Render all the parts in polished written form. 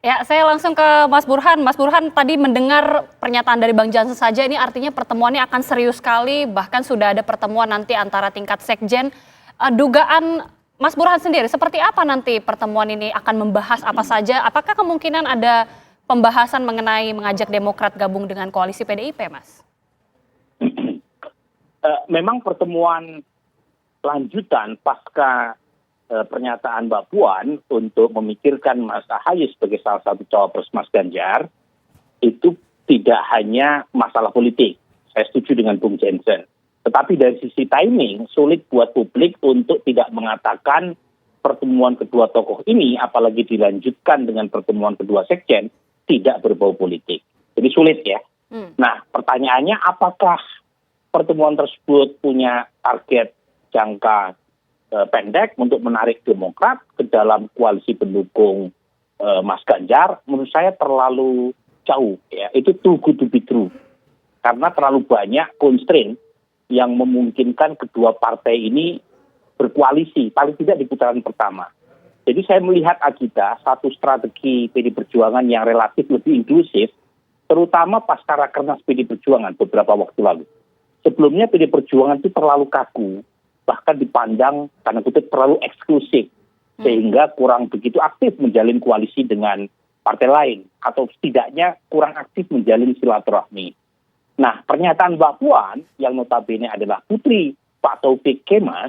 Ya, saya langsung ke Mas Burhan. Mas Burhan tadi mendengar pernyataan dari Bang Jansen saja, ini artinya pertemuannya akan serius sekali, bahkan sudah ada pertemuan nanti antara tingkat sekjen. Dugaan Mas Burhan sendiri, seperti apa nanti pertemuan ini akan membahas apa saja? Apakah kemungkinan ada pembahasan mengenai mengajak Demokrat gabung dengan koalisi PDIP, Mas? Memang pertemuan lanjutan pasca pernyataan Mbak Puan untuk memikirkan Mas Ahaye sebagai salah satu cawapres Mas Ganjar itu tidak hanya masalah politik. Saya setuju dengan Bung Jansen. Tetapi dari sisi timing sulit buat publik untuk tidak mengatakan pertemuan kedua tokoh ini, apalagi dilanjutkan dengan pertemuan kedua sekjen, tidak berbau politik. Jadi sulit ya. Nah, pertanyaannya apakah pertemuan tersebut punya target jangka pendek untuk menarik Demokrat ke dalam koalisi pendukung Mas Ganjar? Menurut saya terlalu jauh ya. Itu too good to be true. Karena terlalu banyak constraint yang memungkinkan kedua partai ini berkoalisi, paling tidak di putaran pertama. Jadi saya melihat Agita satu strategi PD Perjuangan yang relatif lebih inklusif, terutama pasca rakernas PD Perjuangan beberapa waktu lalu. Sebelumnya PD Perjuangan itu terlalu kaku, bahkan dipandang tanda kutip terlalu eksklusif, sehingga kurang begitu aktif menjalin koalisi dengan partai lain, atau setidaknya kurang aktif menjalin silaturahmi. Nah, pernyataan Mbak Puan yang notabene adalah putri Pak Taufik Kemas,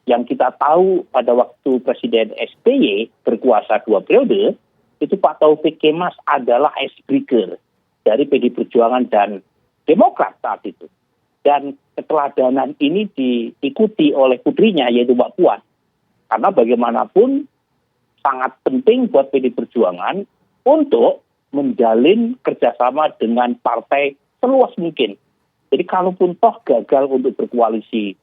yang kita tahu pada waktu Presiden SBY berkuasa 2 periode, itu Pak Taufik Kemas adalah icebreaker dari PD Perjuangan dan Demokrat saat itu. Dan keteladanan ini diikuti oleh putrinya yaitu Mbak Puan. Karena bagaimanapun sangat penting buat PD Perjuangan untuk menjalin kerjasama dengan partai seluas mungkin. Jadi kalaupun toh gagal untuk berkoalisi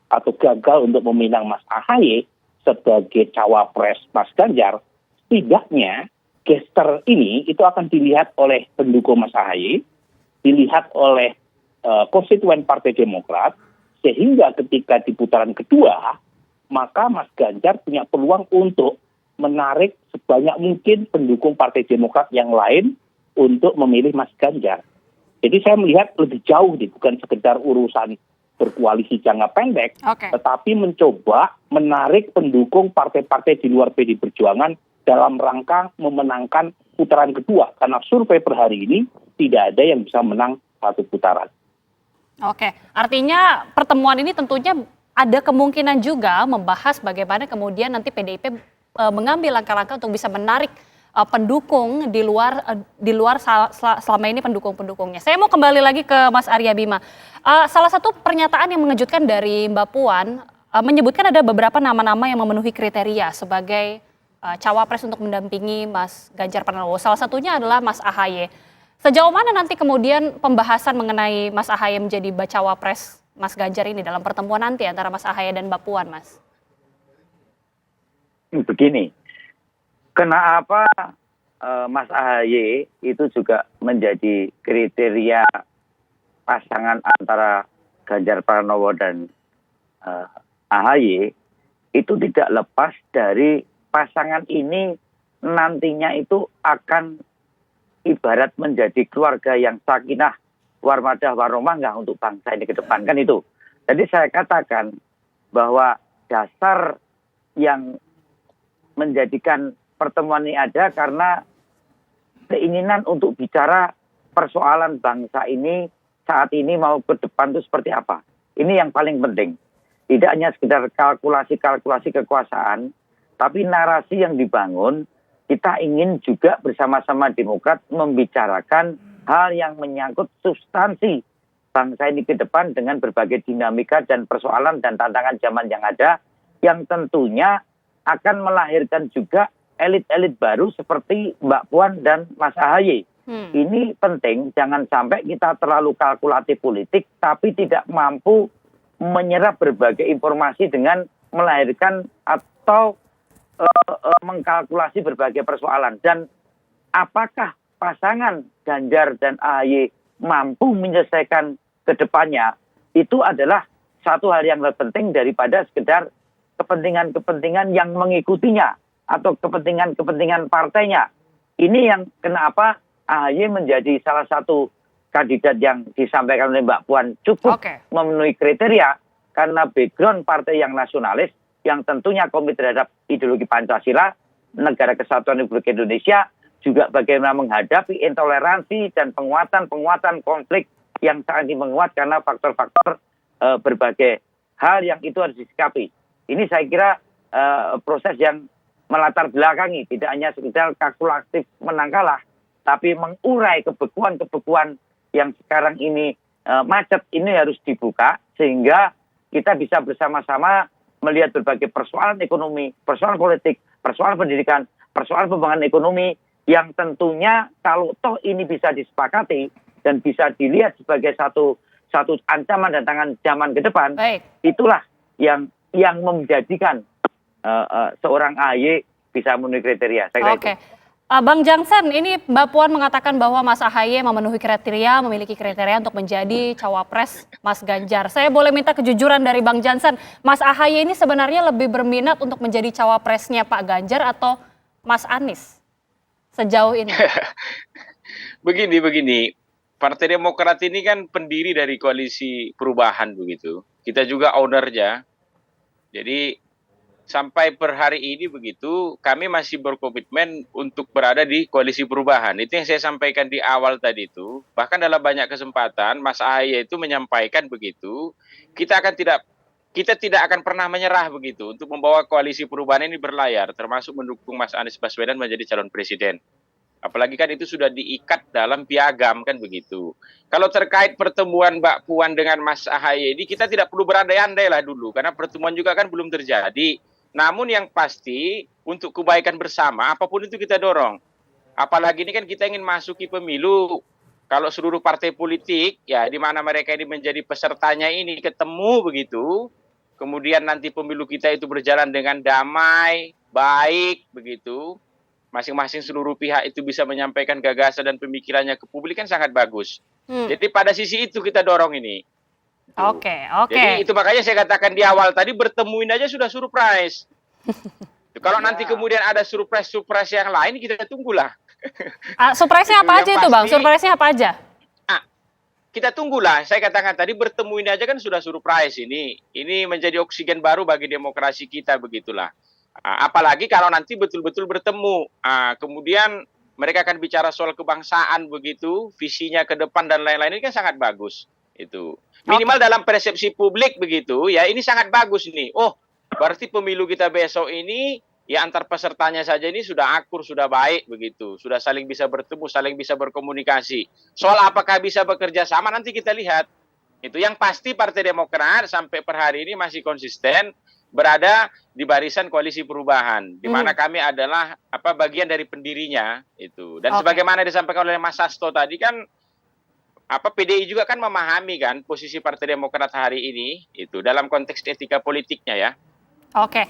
atau gagal untuk meminang Mas Ahaye sebagai cawapres Mas Ganjar, setidaknya gesture ini itu akan dilihat oleh pendukung Mas Ahaye, dilihat oleh konstituen Partai Demokrat, sehingga ketika di putaran kedua, maka Mas Ganjar punya peluang untuk menarik sebanyak mungkin pendukung Partai Demokrat yang lain untuk memilih Mas Ganjar. Jadi saya melihat lebih jauh nih, bukan sekedar urusan berkoalisi jangka pendek, tetapi mencoba menarik pendukung partai-partai di luar PD Perjuangan dalam rangka memenangkan putaran kedua. Karena survei per hari ini tidak ada yang bisa menang satu putaran. Oke, artinya pertemuan ini tentunya ada kemungkinan juga membahas bagaimana kemudian nanti PDIP mengambil langkah-langkah untuk bisa menarik pendukung di luar selama ini pendukung-pendukungnya. Saya mau kembali lagi ke Mas Arya Bima. Salah satu pernyataan yang mengejutkan dari Mbak Puan menyebutkan ada beberapa nama-nama yang memenuhi kriteria sebagai cawapres untuk mendampingi Mas Ganjar Pranowo. Salah satunya adalah Mas Ahaye. Sejauh mana nanti kemudian pembahasan mengenai Mas Ahaye menjadi cawapres Mas Ganjar ini dalam pertemuan nanti antara Mas Ahaye dan Mbak Puan, Mas? Begini, kenapa Mas Ahaye itu juga menjadi kriteria pasangan antara Ganjar Pranowo dan Ahaye, itu tidak lepas dari pasangan ini nantinya itu akan ibarat menjadi keluarga yang sakinah, warmadah, warahmah untuk bangsa ini ke depan, kan itu. Jadi saya katakan bahwa dasar yang menjadikan pertemuan ini ada karena keinginan untuk bicara persoalan bangsa ini saat ini mau ke depan itu seperti apa. Ini yang paling penting. Tidak hanya sekedar kalkulasi kekuasaan, tapi narasi yang dibangun, kita ingin juga bersama-sama Demokrat membicarakan hal yang menyangkut substansi bangsa ini ke depan dengan berbagai dinamika dan persoalan dan tantangan zaman yang ada, yang tentunya akan melahirkan juga elit-elit baru seperti Mbak Puan dan Mas Ahaye. Ini penting, jangan sampai kita terlalu kalkulatif politik, tapi tidak mampu menyerap berbagai informasi dengan melahirkan atau mengkalkulasi berbagai persoalan. Dan apakah pasangan Ganjar dan Ahaye mampu menyelesaikan ke depannya, itu adalah satu hal yang lebih penting daripada sekedar kepentingan-kepentingan yang mengikutinya atau kepentingan-kepentingan partainya. ini yang kenapa AHY menjadi salah satu kandidat yang disampaikan oleh Mbak Puan cukup memenuhi kriteria karena background partai yang nasionalis yang tentunya komit terhadap ideologi Pancasila, negara kesatuan Republik Indonesia, juga bagaimana menghadapi intoleransi dan penguatan konflik yang sangat menguat karena faktor-faktor berbagai hal yang itu harus disikapi. Ini saya kira proses yang melatar belakangi, tidak hanya sekedar kalkulatif menang kalah, tapi mengurai kebekuan-kebekuan yang sekarang ini macet ini harus dibuka sehingga kita bisa bersama-sama melihat berbagai persoalan ekonomi, persoalan politik, persoalan pendidikan, persoalan pembangunan ekonomi yang tentunya kalau toh ini bisa disepakati dan bisa dilihat sebagai satu ancaman dan tangan zaman ke depan, itulah yang menjadikan seorang AHY bisa memenuhi kriteria. Oke. Bang Jansen, ini Mbak Puan mengatakan bahwa Mas AHY memenuhi kriteria, memiliki kriteria untuk menjadi cawapres Mas Ganjar. Saya boleh minta kejujuran dari Bang Jansen, Mas AHY ini sebenarnya lebih berminat untuk menjadi cawapresnya Pak Ganjar atau Mas Anies sejauh ini? Begini, Partai Demokrat ini kan pendiri dari koalisi perubahan begitu. Kita juga ownernya. Jadi sampai per hari ini begitu, kami masih berkomitmen untuk berada di koalisi perubahan. Itu yang saya sampaikan di awal tadi itu. Bahkan dalam banyak kesempatan, Mas AHY itu menyampaikan begitu, kita tidak akan pernah menyerah begitu untuk membawa koalisi perubahan ini berlayar, termasuk mendukung Mas Anies Baswedan menjadi calon presiden. Apalagi kan itu sudah diikat dalam piagam kan begitu. Kalau terkait pertemuan Mbak Puan dengan Mas AHY ini, kita tidak perlu berandai-andai lah dulu, karena pertemuan juga kan belum terjadi. Namun yang pasti untuk kebaikan bersama apapun itu kita dorong. Apalagi ini kan kita ingin masuki pemilu. Kalau seluruh partai politik ya di mana mereka ini menjadi pesertanya ini ketemu begitu. Kemudian nanti pemilu kita itu berjalan dengan damai, baik begitu. Masing-masing seluruh pihak itu bisa menyampaikan gagasan dan pemikirannya ke publik kan sangat bagus. Jadi pada sisi itu kita dorong ini. Oke. Jadi itu makanya saya katakan di awal tadi bertemuin aja sudah surprise. Kalau nanti kemudian ada surprise yang lain kita tunggulah. Surprise-nya apa aja itu Bang? Surprise-nya apa aja? Kita tunggulah. Saya katakan tadi bertemu ini aja kan sudah surprise ini. Ini menjadi oksigen baru bagi demokrasi kita begitulah. Apalagi kalau nanti betul-betul bertemu. Kemudian mereka akan bicara soal kebangsaan begitu, visinya ke depan dan lain-lain ini kan sangat bagus. Itu minimal dalam persepsi publik begitu ya, ini sangat bagus ini. Oh, berarti pemilu kita besok ini ya antar pesertanya saja ini sudah akur, sudah baik begitu, sudah saling bisa bertemu, saling bisa berkomunikasi. Soal apakah bisa bekerja sama nanti kita lihat. Itu yang pasti Partai Demokrat sampai per hari ini masih konsisten berada di barisan koalisi perubahan, di mana kami adalah bagian dari pendirinya itu. Dan sebagaimana disampaikan oleh Mas Sasto tadi kan PDI juga kan memahami kan posisi Partai Demokrat hari ini itu dalam konteks etika politiknya ya. Oke,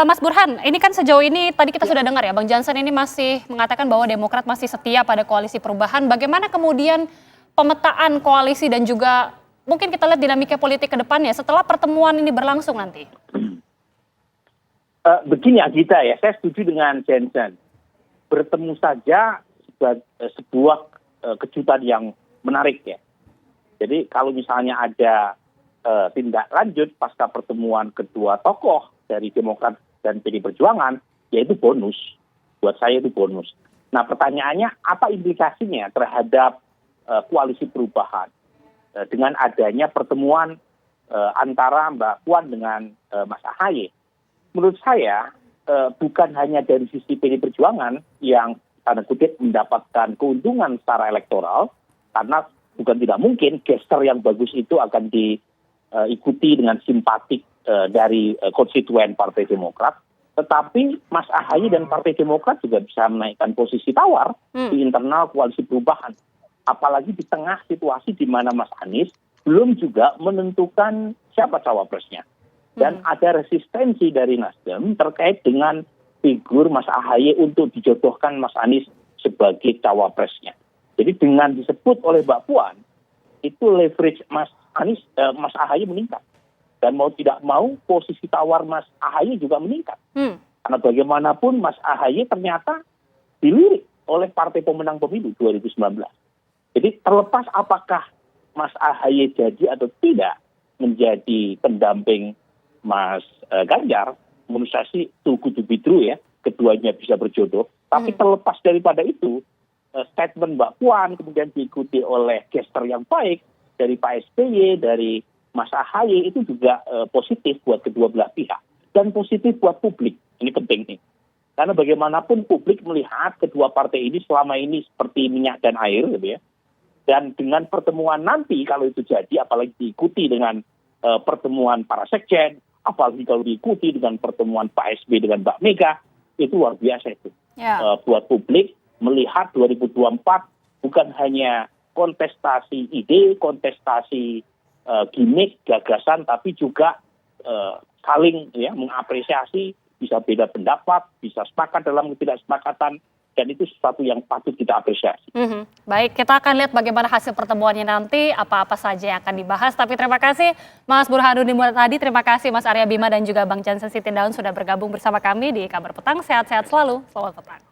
Mas Burhan, ini kan sejauh ini tadi kita sudah dengar ya, Bang Jansen ini masih mengatakan bahwa Demokrat masih setia pada koalisi perubahan. Bagaimana kemudian pemetaan koalisi dan juga mungkin kita lihat dinamika politik ke depannya setelah pertemuan ini berlangsung nanti? Begini Agita ya, saya setuju dengan Jansen. Bertemu saja sebuah kejutan yang menarik ya. Jadi kalau misalnya ada tindak lanjut pasca pertemuan kedua tokoh dari Demokrat dan PD Perjuangan, ya itu bonus. Buat saya itu bonus. Nah pertanyaannya apa implikasinya terhadap koalisi perubahan dengan adanya pertemuan antara Mbak Puan dengan Mas AHY? Menurut saya bukan hanya dari sisi PD Perjuangan yang tanda kutip mendapatkan keuntungan secara elektoral, karena bukan tidak mungkin gesture yang bagus itu akan diikuti dengan simpatik dari konstituen Partai Demokrat. Tetapi Mas AHY dan Partai Demokrat juga bisa menaikkan posisi tawar di internal koalisi perubahan. Apalagi di tengah situasi di mana Mas Anies belum juga menentukan siapa cawapresnya. Dan ada resistensi dari Nasdem terkait dengan figur Mas AHY untuk dijodohkan Mas Anies sebagai cawapresnya. Jadi dengan disebut oleh Mbak Puan, itu leverage Mas AHY meningkat. Dan mau tidak mau posisi tawar Mas AHY juga meningkat. Karena bagaimanapun Mas AHY ternyata dilirik oleh partai pemenang pemilu 2019. Jadi terlepas apakah Mas AHY jadi atau tidak menjadi pendamping Mas Ganjar, menurut saya sih too good to be true ya, keduanya bisa berjodoh. Tapi terlepas daripada itu, statement Mbak Puan kemudian diikuti oleh gesture yang baik dari Pak SBY, dari Mas AHY, itu juga positif buat kedua belah pihak. Dan positif buat publik, ini penting nih. Karena bagaimanapun publik melihat kedua partai ini selama ini seperti minyak dan air gitu ya. Dan dengan pertemuan nanti kalau itu jadi, apalagi diikuti dengan pertemuan para sekjen, apalagi kalau diikuti dengan pertemuan Pak SBY dengan Mbak Mega, itu luar biasa itu. Buat publik melihat 2024 bukan hanya kontestasi ide, kontestasi gimmick, gagasan, tapi juga saling ya mengapresiasi, bisa beda pendapat, bisa sepakat dalam ketidaksepakatan, dan itu sesuatu yang patut kita apresiasi. Baik, kita akan lihat bagaimana hasil pertemuannya nanti, apa-apa saja yang akan dibahas. Tapi terima kasih Mas Burhanuddin Muhtadi, terima kasih Mas Arya Bima dan juga Bang Jansen Sitindaun sudah bergabung bersama kami di Kabar Petang. Sehat-sehat selalu, selamat petang.